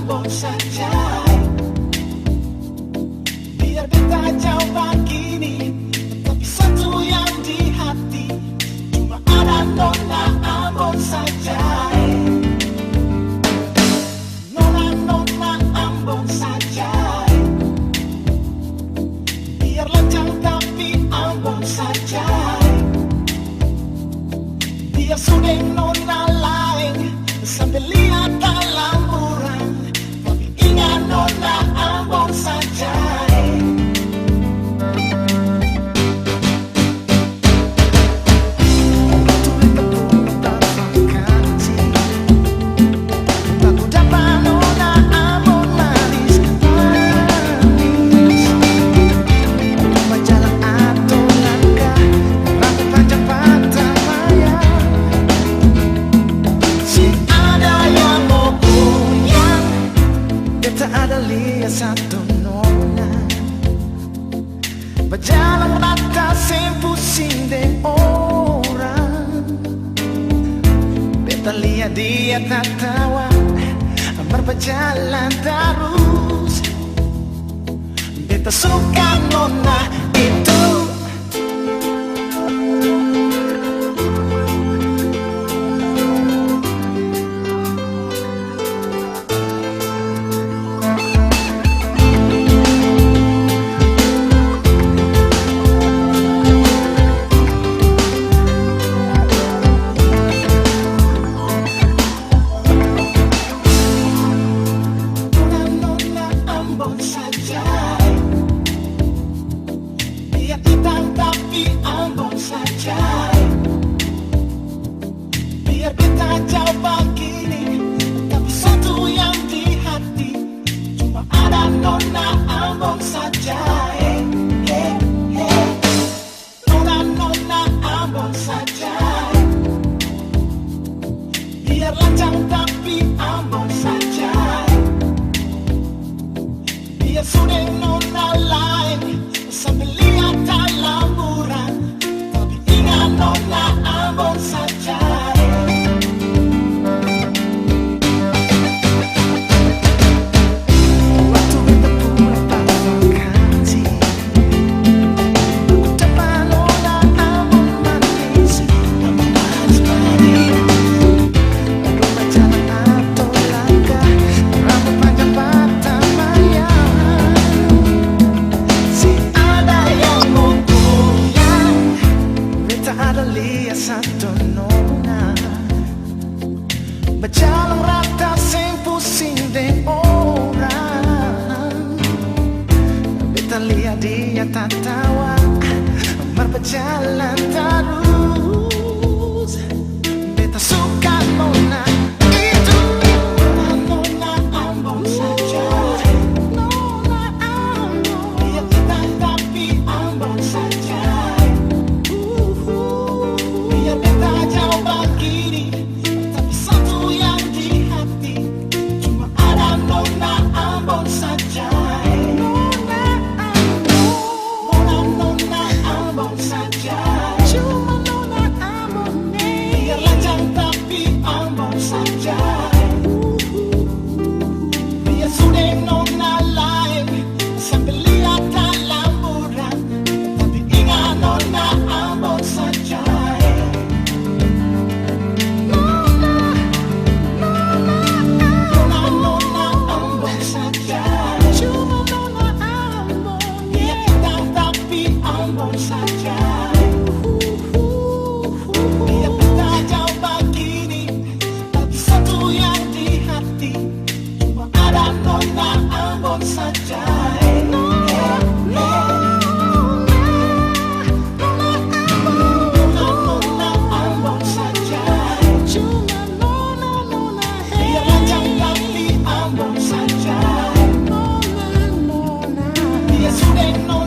Ambon saja. Biar beta jauh begini, tapi satu yang di hati, cuma ada nona Ambon saja. Nona Ambon saja. Biar lancang tapi Ambon saja. Biar sudah nona lain sambil lihat dalam orang, tapi ingat nona Ambon saja. Satu nona berjalan rata pusing deh orang. Beta lihat dia tertawa berjalan terus. Beta suka nona itu. Biar beta jauh begini, tapi satu yang di hati, cuma ada nona Ambon saja. Nona Ambon saja. Biar lancang tapi Ambon saja. Biar sudah nona lain sambil lihat dalam orang, tapi ingat nona Ambon saja. Satu nona berjalan rata pusing deh orang. Beta lihat dia tertawa berjalan terus. Beta suka nona itu. Nona Ambon saja. Nona Ambon. Dia tidak tapi Ambon saja. Biar beta jauh begini, tapi satu yang di hati, cuma ada nona Ambon saja. Nona Ambon saja. Cuma nona Ambon. Biar lancang tapi Ambon saja. Biar sudah nona lain sambil lihat dalam orang, tapi ingat nona Ambon saja. Ambon saja. Biar beta jauh begini, tapi satu yang di hati, cuma ada nona Ambon saja. Nona Ambon saja. Cuma nona. Biar lancang tapi Ambon saja. Biar sudah nona.